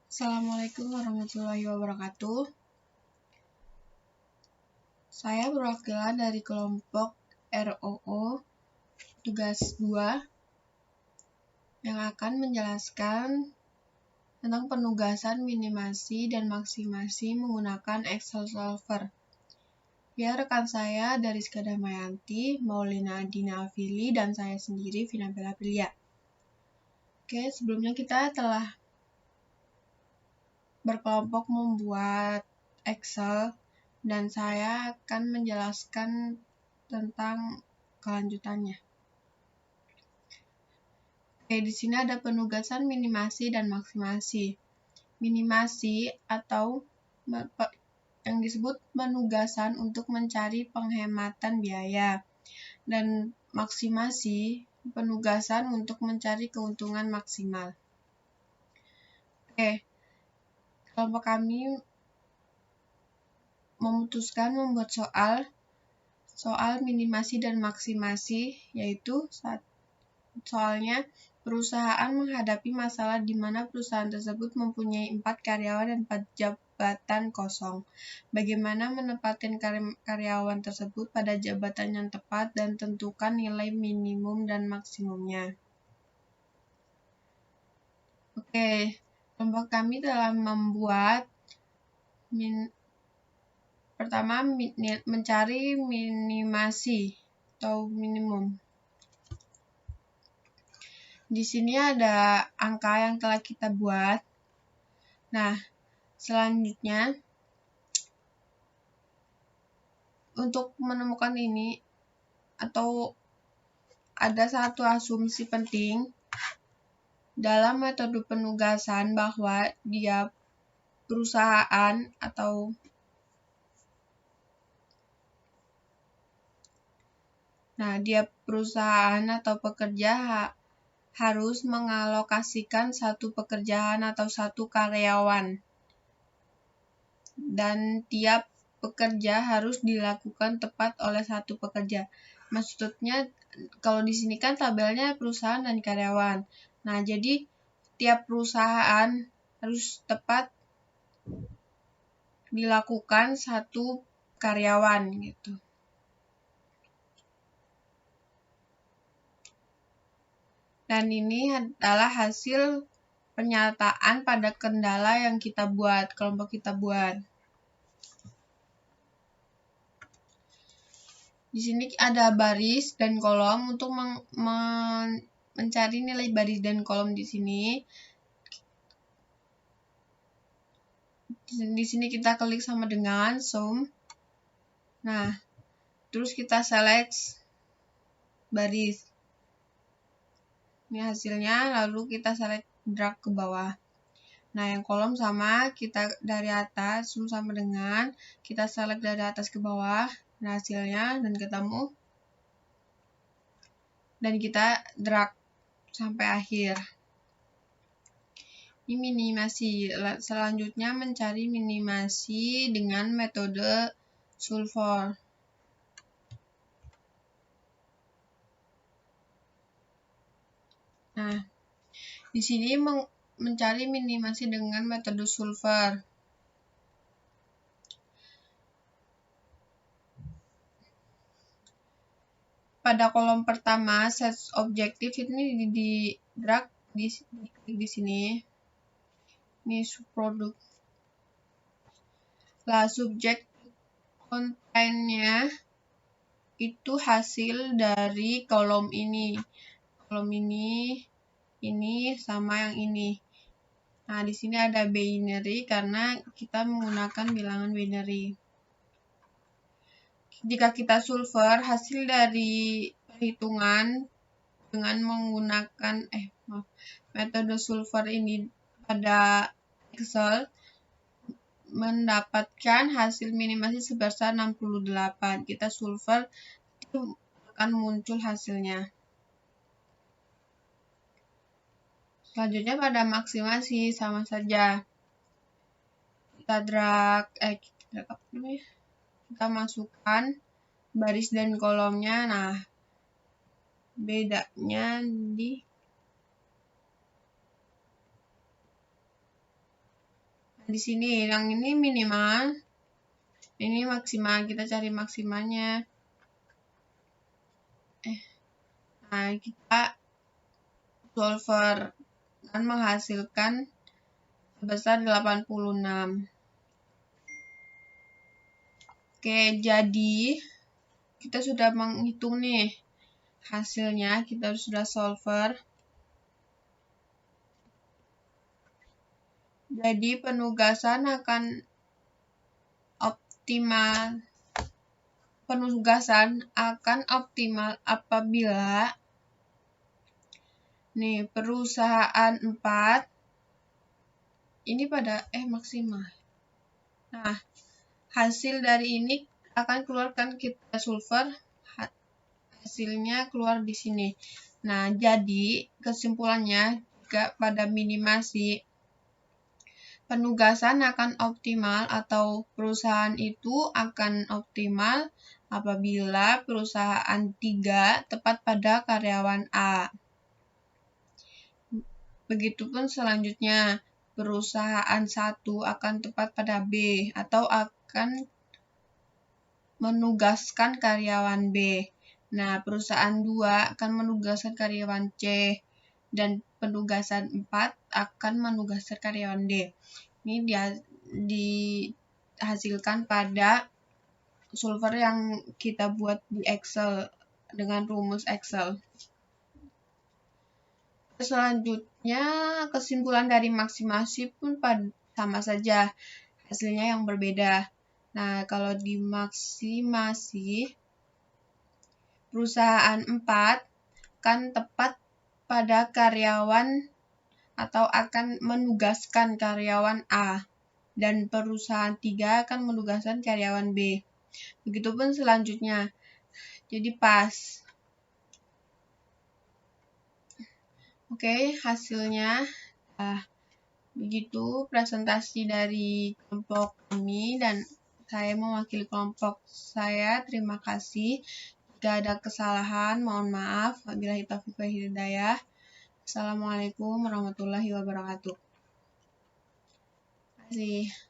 Assalamualaikum warahmatullahi wabarakatuh. Saya perwakilan dari kelompok ROO tugas 2 yang akan menjelaskan tentang penugasan minimasi dan maksimasi menggunakan Excel Solver. Ya, rekan saya dari Skada Mayanti, Maulina Adina Afili, dan saya sendiri, Vina Bella Prilia. Oke, sebelumnya kita telah berkelompok membuat Excel dan saya akan menjelaskan tentang kelanjutannya. Oke, di sini ada penugasan minimasi dan maksimasi. Minimasi atau yang disebut penugasan untuk mencari penghematan biaya, dan maksimasi penugasan untuk mencari keuntungan maksimal. Oke, kelompok kami memutuskan membuat soal minimasi dan maksimasi, yaitu soalnya perusahaan menghadapi masalah di mana perusahaan tersebut mempunyai 4 karyawan dan 4 jabatan kosong. Bagaimana menempatkan karyawan tersebut pada jabatan yang tepat dan tentukan nilai minimum dan maksimumnya. Oke, kelompok kami telah membuat pertama mencari minimasi atau minimum. Di sini ada angka yang telah kita buat. Nah, selanjutnya untuk menemukan ini atau ada satu asumsi penting dalam metode penugasan bahwa dia perusahaan atau pekerja harus mengalokasikan satu pekerjaan atau satu karyawan, dan tiap pekerja harus dilakukan tepat oleh satu pekerja. Maksudnya kalau di sini kan tabelnya perusahaan dan karyawan. Nah, jadi tiap perusahaan harus tepat dilakukan satu karyawan gitu. Dan ini adalah hasil pernyataan pada kendala yang kelompok kita buat. Di sini ada baris dan kolom. Untuk mencari nilai baris dan kolom di sini. Di sini kita klik sama dengan sum. Nah, terus kita select baris. Ini hasilnya, lalu kita select drag ke bawah. Nah, yang kolom sama, kita dari atas, sum sama dengan, kita select dari atas ke bawah, nah hasilnya, dan ketemu. Dan kita drag sampai akhir. Ini minimasi. Selanjutnya mencari minimasi dengan metode Solver. Nah, di sini mencari minimasi dengan metode Solver. Pada kolom pertama, set objektif ini di drag di sini. Ini subproduk. Lah, subjek kontennya itu hasil dari kolom ini. Kolom ini sama yang ini. Nah, di sini ada binary karena kita menggunakan bilangan binary. Jika kita solver hasil dari perhitungan dengan menggunakan metode solver ini pada Excel, mendapatkan hasil minimasi sebesar 68. Kita solver, itu akan muncul hasilnya. Selanjutnya pada maksimasi sama saja. Kita drag kita masukkan baris dan kolomnya. Nah, bedanya Di sini yang ini minimal, ini maksimal, kita cari maksimalnya. Nah, kita solver dan menghasilkan sebesar 86. Oke, jadi kita sudah menghitung nih hasilnya, kita sudah solver. Jadi penugasan akan optimal. Penugasan akan optimal apabila nih perusahaan 4 ini pada maksimal. Nah, hasil dari ini akan keluarkan kita solver, hasilnya keluar di sini. Nah, jadi kesimpulannya jika pada minimasi penugasan akan optimal atau perusahaan itu akan optimal apabila perusahaan 3 tepat pada karyawan A. Begitupun selanjutnya, perusahaan 1 akan tepat pada B atau akan menugaskan karyawan B. Nah, perusahaan 2 akan menugaskan karyawan C dan penugasan 4 akan menugaskan karyawan D. Ini dihasilkan pada solver yang kita buat di Excel dengan rumus Excel. Selanjutnya, kesimpulan dari maksimasi pun sama saja, hasilnya yang berbeda. Nah, kalau di maksimasi, perusahaan 4 kan tepat pada karyawan atau akan menugaskan karyawan A, dan perusahaan 3 akan menugaskan karyawan B. Begitupun selanjutnya, jadi pas. Oke, hasilnya begitu presentasi dari kelompok kami dan saya mewakili kelompok saya. Terima kasih. Jika ada kesalahan, mohon maaf. Wabillahi taufiq wal hidayah. Assalamualaikum warahmatullahi wabarakatuh. Terima kasih.